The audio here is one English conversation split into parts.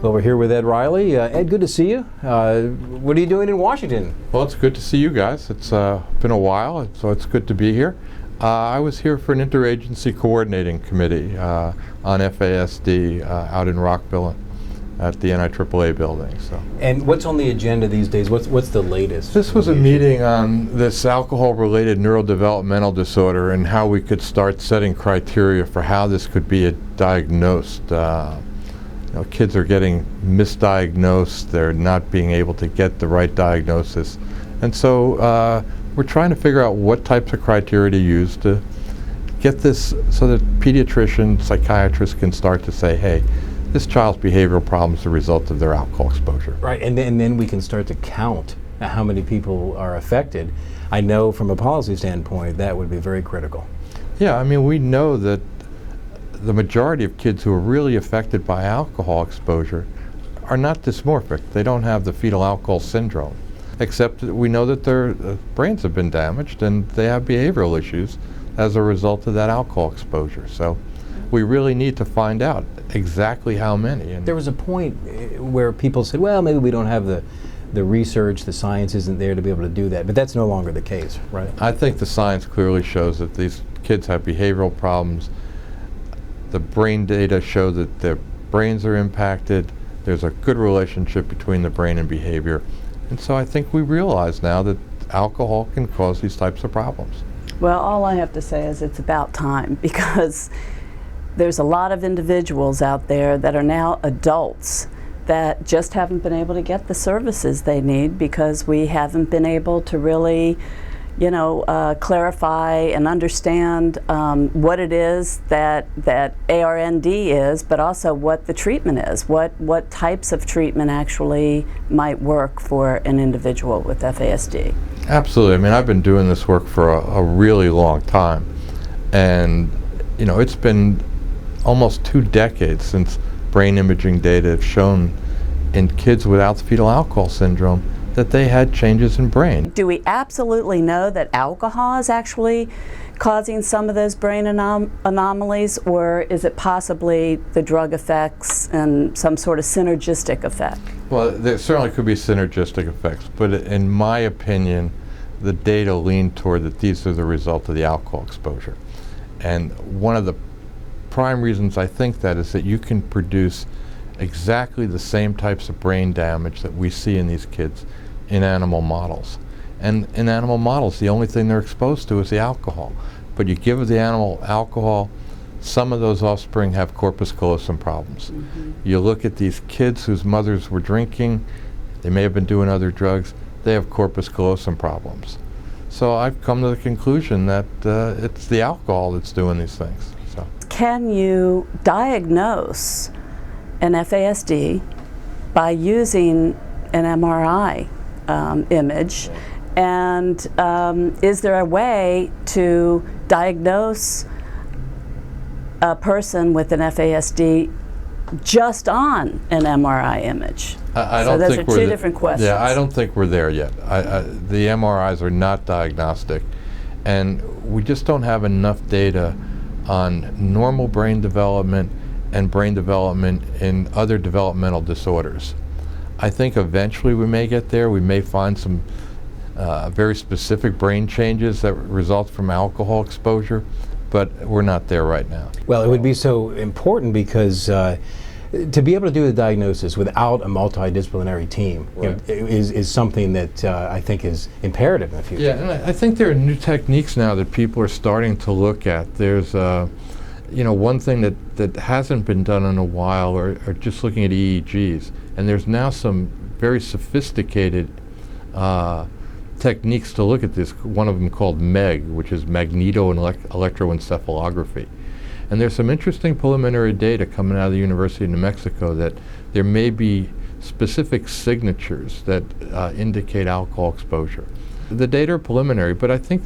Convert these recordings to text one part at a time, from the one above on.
Well, we're here with Ed Riley. Ed, good to see you. What are you doing in Washington? Well, it's good to see you guys. It's been a while, so it's good to be here. I was here for an interagency coordinating committee on FASD out in Rockville at the NIAAA building. So. And what's on the agenda these days? What's the latest? This was a meeting on this alcohol-related neurodevelopmental disorder and how we could start setting criteria for how this could be diagnosed. Kids are getting misdiagnosed. They're not being able to get the right diagnosis. And so we're trying to figure out what types of criteria to use to get this so that pediatricians, psychiatrists can start to say, hey, this child's behavioral problem is the result of their alcohol exposure. Right, and then we can start to count how many people are affected. I know from a policy standpoint that would be very critical. Yeah, I mean, we know that the majority of kids who are really affected by alcohol exposure are not dysmorphic. They don't have the Fetal Alcohol Syndrome, except that we know that their brains have been damaged and they have behavioral issues as a result of that alcohol exposure. So we really need to find out exactly how many. And there was a point where people said, well, maybe we don't have the research, the science isn't there to be able to do that, but that's no longer the case, right? I think the science clearly shows that these kids have behavioral problems. The brain data show that their brains are impacted. There's a good relationship between the brain and behavior. And so I think we realize now that alcohol can cause these types of problems. Well, all I have to say is it's about time, because there's a lot of individuals out there that are now adults that just haven't been able to get the services they need because we haven't been able to really, clarify and understand what it is that ARND is, but also what the treatment is, what types of treatment actually might work for an individual with FASD. Absolutely. I mean, I've been doing this work for a really long time, and it's been almost 2 decades since brain imaging data have shown in kids without the fetal alcohol syndrome that they had changes in brain. Do we absolutely know that alcohol is actually causing some of those brain anomalies, or is it possibly the drug effects and some sort of synergistic effect? Well, there certainly could be synergistic effects, but in my opinion, the data lean toward that these are the result of the alcohol exposure. And one of the prime reasons I think that is that you can produce exactly the same types of brain damage that we see in these kids in animal models. And in animal models, the only thing they're exposed to is the alcohol. But you give the animal alcohol, some of those offspring have corpus callosum problems. Mm-hmm. You look at these kids whose mothers were drinking, they may have been doing other drugs, they have corpus callosum problems. So I've come to the conclusion that it's the alcohol that's doing these things. So. Can you diagnose an FASD by using an MRI image? And is there a way to diagnose a person with an FASD just on an MRI image? I don't so those think are two different questions. Yeah, I don't think we're there yet. The MRIs are not diagnostic, and we just don't have enough data on normal brain development and brain development in other developmental disorders. I think eventually we may get there. We may find some very specific brain changes that result from alcohol exposure, but we're not there right now. Well, it would be so important because to be able to do the diagnosis without a multidisciplinary team, right, is something that I think is imperative in the future. Yeah, and I think there are new techniques now that people are starting to look at. There's one thing that hasn't been done in a while are just looking at EEGs, and there's now some very sophisticated techniques to look at this. One of them called MEG, which is magneto-electroencephalography. And there's some interesting preliminary data coming out of the University of New Mexico that there may be specific signatures that indicate alcohol exposure. The data are preliminary, but I think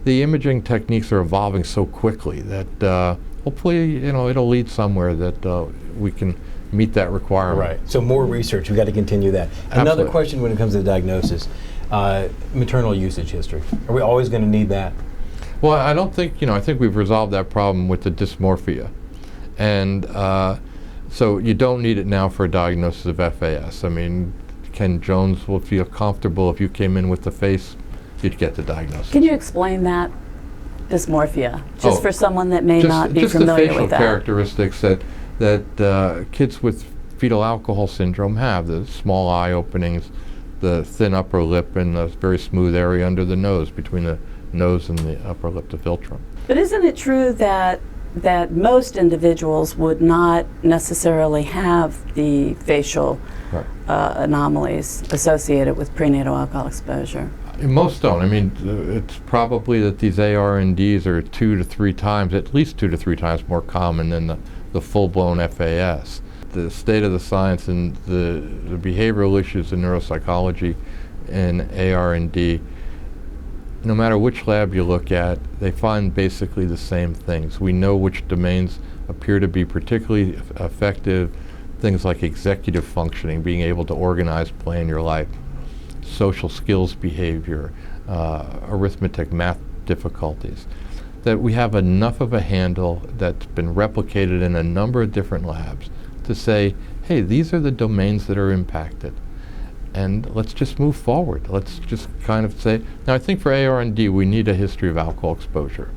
the imaging techniques are evolving so quickly that hopefully, it'll lead somewhere that we can meet that requirement. Right. So more research. We've got to continue that. Absolutely. Another question when it comes to the diagnosis, maternal usage history. Are we always going to need that? Well, I don't think, I think we've resolved that problem with the dysmorphia. And So you don't need it now for a diagnosis of FAS. I mean, Ken Jones will feel comfortable if you came in with the face, you'd get the diagnosis. Can you explain that dysmorphia, just for someone that may not be just familiar the with that? facial characteristics that kids with fetal alcohol syndrome have, the small eye openings, the thin upper lip, and the very smooth area under the nose, between the nose and the upper lip, the philtrum. But isn't it true that most individuals would not necessarily have the facial anomalies associated with prenatal alcohol exposure? Most don't. I mean, it's probably that these ARNDs are 2 to 3 times, at least 2 to 3 times more common than the full-blown FAS. The state of the science and the behavioral issues in neuropsychology and ARND, no matter which lab you look at, they find basically the same things. We know which domains appear to be particularly effective, things like executive functioning, being able to organize, plan your life, social skills behavior, arithmetic, math difficulties, that we have enough of a handle that's been replicated in a number of different labs to say, hey, these are the domains that are impacted. And let's just move forward. Let's just kind of say, now I think for ARND we need a history of alcohol exposure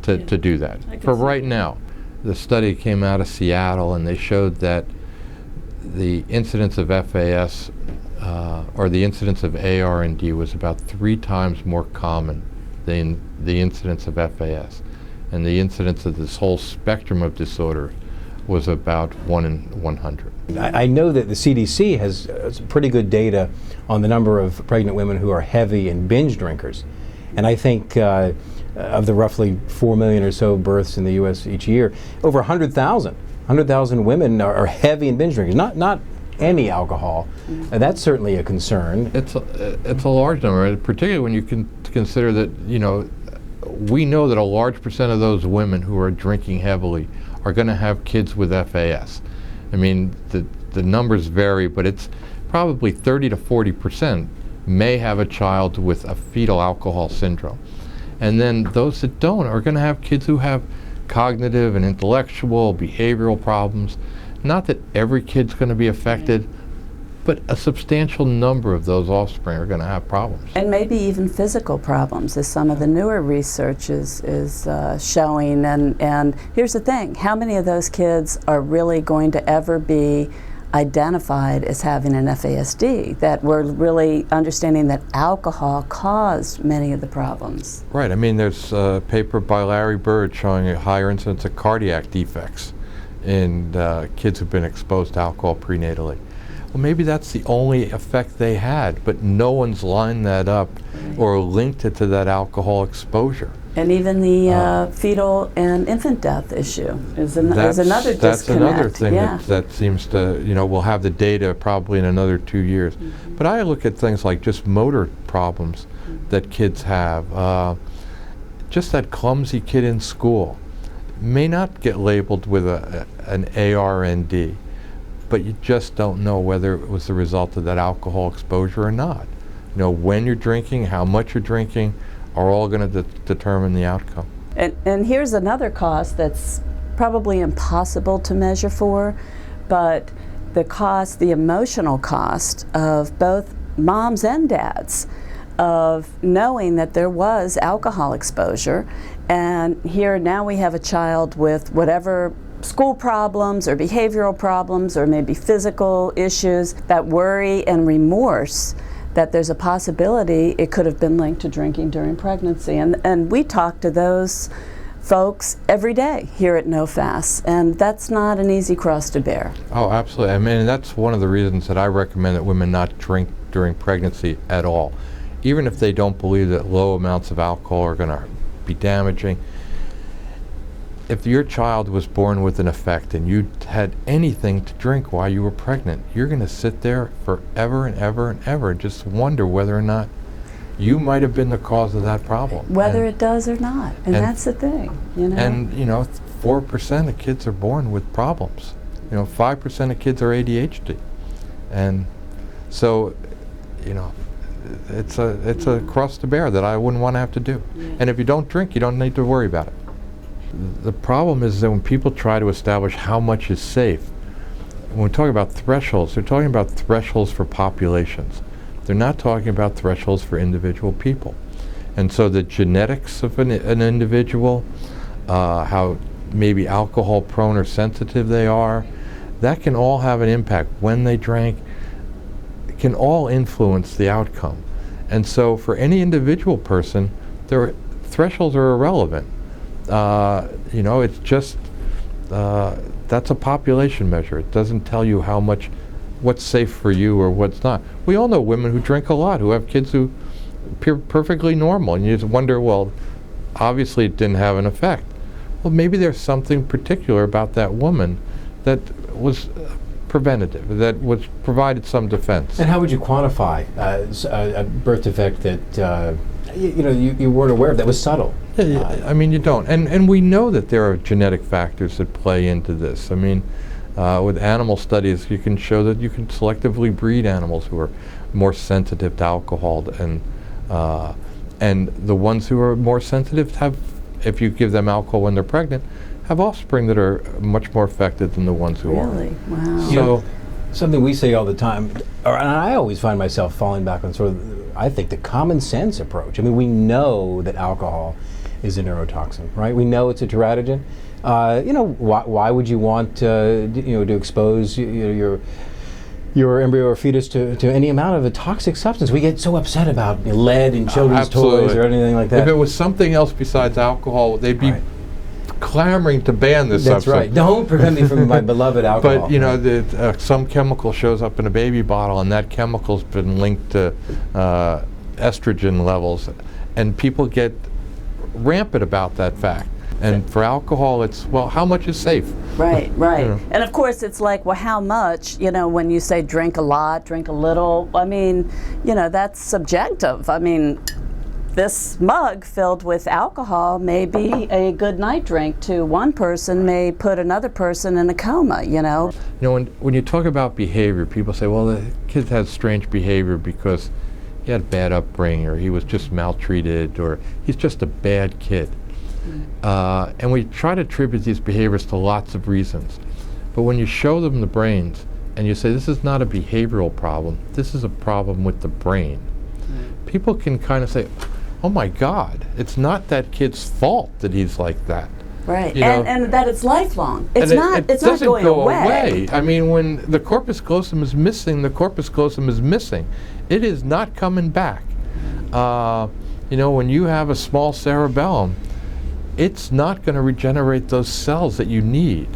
to do that. For right now, the study came out of Seattle and they showed that the incidence of FAS or the incidence of ARND was about 3 times more common than the incidence of FAS. And the incidence of this whole spectrum of disorder was about 1 in 100. I know that the CDC has pretty good data on the number of pregnant women who are heavy and binge drinkers. And I think of the roughly 4 million or so births in the U.S. each year, over 100,000 women are heavy and binge drinkers, not any alcohol. That's certainly a concern. It's a large number, particularly when you can consider that, you know, we know that a large percent of those women who are drinking heavily are going to have kids with FAS. I mean, the numbers vary, but it's probably 30 to 40% may have a child with a fetal alcohol syndrome. And then those that don't are going to have kids who have cognitive and intellectual, behavioral problems. Not that every kid's going to be affected, but a substantial number of those offspring are going to have problems. And maybe even physical problems, as some of the newer research is showing. And here's the thing, how many of those kids are really going to ever be identified as having an FASD, that we're really understanding that alcohol caused many of the problems? Right. I mean, there's a paper by Larry Bird showing a higher incidence of cardiac defects in kids who've been exposed to alcohol prenatally. Well, maybe that's the only effect they had, but no one's lined that up or linked it to that alcohol exposure. And even the fetal and infant death issue is another disconnect. That's another thing that seems to, you know, we'll have the data probably in another 2 years. But I look at things like just motor problems that kids have. Just that clumsy kid in school may not get labeled with an ARND, but you just don't know whether it was the result of that alcohol exposure or not. You know, when you're drinking, how much you're drinking, are all going to determine the outcome. And here's another cost that's probably impossible to measure for, but the cost, the emotional cost of both moms and dads of knowing that there was alcohol exposure. And here now we have a child with whatever school problems or behavioral problems or maybe physical issues, that worry and remorse that there's a possibility it could have been linked to drinking during pregnancy. And we talk to those folks every day here at NOFAS, and that's not an easy cross to bear. Oh, absolutely. I mean, that's one of the reasons that I recommend that women not drink during pregnancy at all. Even if they don't believe that low amounts of alcohol are going to be damaging. If your child was born with an effect and you had anything to drink while you were pregnant, you're going to sit there forever and ever and ever and just wonder whether or not you might have been the cause of that problem. Whether it does or not, and that's the thing, you know. And, you know, 4% of kids are born with problems. You know, 5% of kids are ADHD. And so, you know, it's a cross to bear that I wouldn't want to have to do. Yeah. And if you don't drink, you don't need to worry about it. The problem is that when people try to establish how much is safe, when we talk about thresholds, they're talking about thresholds for populations. They're not talking about thresholds for individual people. And so the genetics of an individual, how maybe alcohol prone or sensitive they are, that can all have an impact. When they drank, it can all influence the outcome. And so for any individual person, their thresholds are irrelevant. It's just, that's a population measure. It doesn't tell you what's safe for you or what's not. We all know women who drink a lot, who have kids who appear perfectly normal, and you just wonder, well, obviously it didn't have an effect. Well, maybe there's something particular about that woman that was preventative, that provided some defense. And how would you quantify a birth defect that you weren't aware of, that was subtle? I mean, you don't. And we know that there are genetic factors that play into this. I mean, with animal studies, you can show that you can selectively breed animals who are more sensitive to alcohol, and the ones who are more sensitive have, if you give them alcohol when they're pregnant, have offspring that are much more affected than the ones who aren't. Really? Wow. So, something we say all the time, and I always find myself falling back on sort of, I think, the common sense approach. I mean, we know that alcohol is a neurotoxin, right? We know it's a teratogen. Why would you want to expose your embryo or fetus to any amount of a toxic substance? We get so upset about lead in children's toys or anything like that. If it was something else besides alcohol, they'd be clamoring to ban this That's substance. right. Don't prevent me from my beloved alcohol. But some chemical shows up in a baby bottle, and that chemical's been linked to estrogen levels, and people get rampant about that fact. And for alcohol, it's, well, how much is safe? Right. And of course, it's like, well, how much? When you say drink a lot, drink a little, I mean, that's subjective. I mean, this mug filled with alcohol may be a good night drink to one person, may put another person in a coma, When you talk about behavior, people say, well, the kid has strange behavior because he had a bad upbringing, or he was just maltreated, or he's just a bad kid. And we try to attribute these behaviors to lots of reasons. But when you show them the brains and you say, this is not a behavioral problem, this is a problem with the brain, people can kind of say, oh my God, it's not that kid's fault that he's like that. Right, and that it's lifelong. It's not going go away. I mean, when the corpus callosum is missing, the corpus callosum is missing. It is not coming back. When you have a small cerebellum, it's not going to regenerate those cells that you need.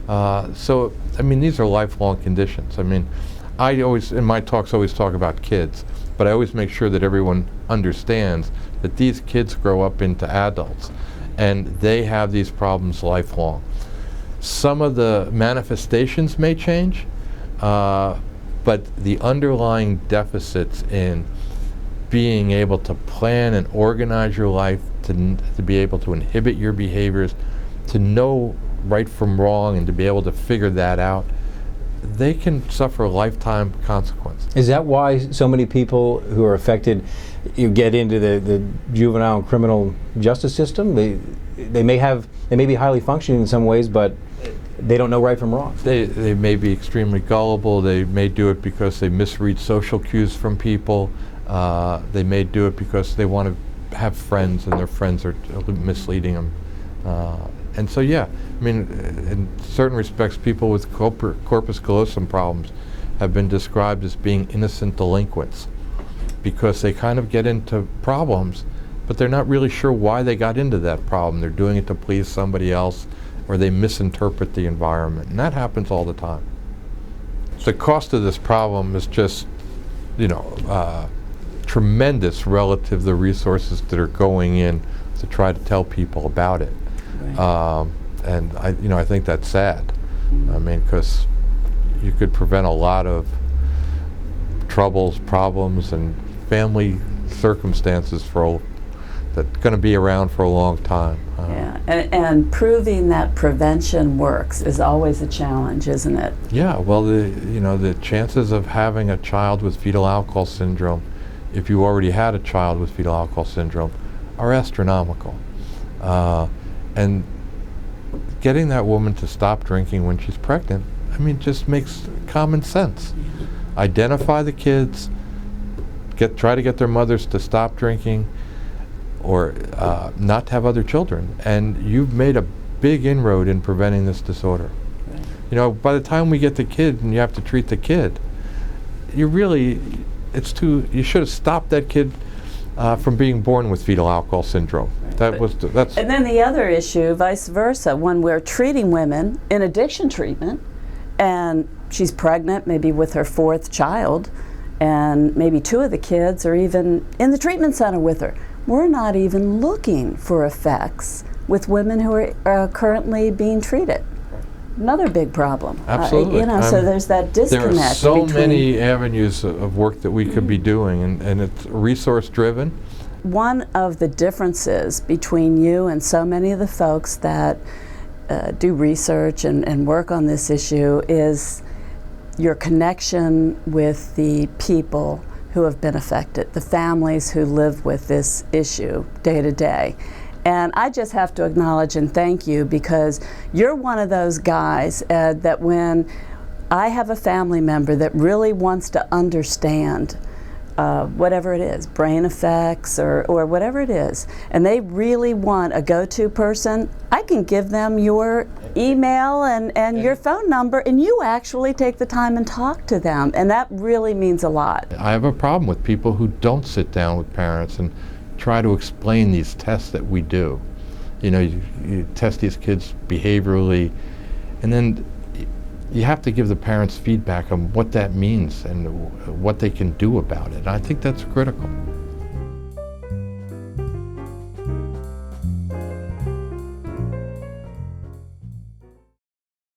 So, I mean, these are lifelong conditions. I mean, I always, in my talks, always talk about kids, but I always make sure that everyone understands that these kids grow up into adults, and they have these problems lifelong. Some of the manifestations may change, but the underlying deficits in being able to plan and organize your life, to be able to inhibit your behaviors, to know right from wrong, and to be able to figure that out, they can suffer lifetime consequences. Is that why so many people who are affected, you get into the juvenile and criminal justice system? They may be highly functioning in some ways, but they don't know right from wrong. They may be extremely gullible. They may do it because they misread social cues from people. They may do it because they want to have friends, and their friends are misleading them. And so, yeah, I mean, in certain respects, people with corpus callosum problems have been described as being innocent delinquents, because they kind of get into problems, but they're not really sure why they got into that problem. They're doing it to please somebody else, or they misinterpret the environment, and that happens all the time. The cost of this problem is just, tremendous relative to the resources that are going in to try to tell people about it. Right. And I think that's sad. I mean, because you could prevent a lot of troubles, problems, and family circumstances that's going to be around for a long time. And proving that prevention works is always a challenge, isn't it? Yeah. Well, the chances of having a child with fetal alcohol syndrome, if you already had a child with fetal alcohol syndrome, are astronomical. And getting that woman to stop drinking when she's pregnant, I I mean, just makes common sense. Identify the kids, try to get their mothers to stop drinking or not to have other children, and you've made a big inroad in preventing this disorder. Right. You know, by the time we get the kid and you have to treat the kid, you should have stopped that kid from being born with fetal alcohol syndrome. That's. And then the other issue, vice versa, when we're treating women in addiction treatment, and she's pregnant, maybe with her 4th child, and maybe 2 of the kids are even in the treatment center with her. We're not even looking for effects with women who are currently being treated. Another big problem. Absolutely. So there's that disconnect. There are so many avenues of work that we could be doing, and it's resource driven. One of the differences between you and so many of the folks that do research and work on this issue is your connection with the people who have been affected, the families who live with this issue day to day. And I just have to acknowledge and thank you, because you're one of those guys that when I have a family member that really wants to understand whatever it is, brain effects or whatever it is, and they really want a go-to person, I can give them your email and your phone number, and you actually take the time and talk to them, and that really means a lot. I have a problem with people who don't sit down with parents and try to explain these tests that we do. You know, you test these kids behaviorally, and then you have to give the parents feedback on what that means and what they can do about it. I think that's critical.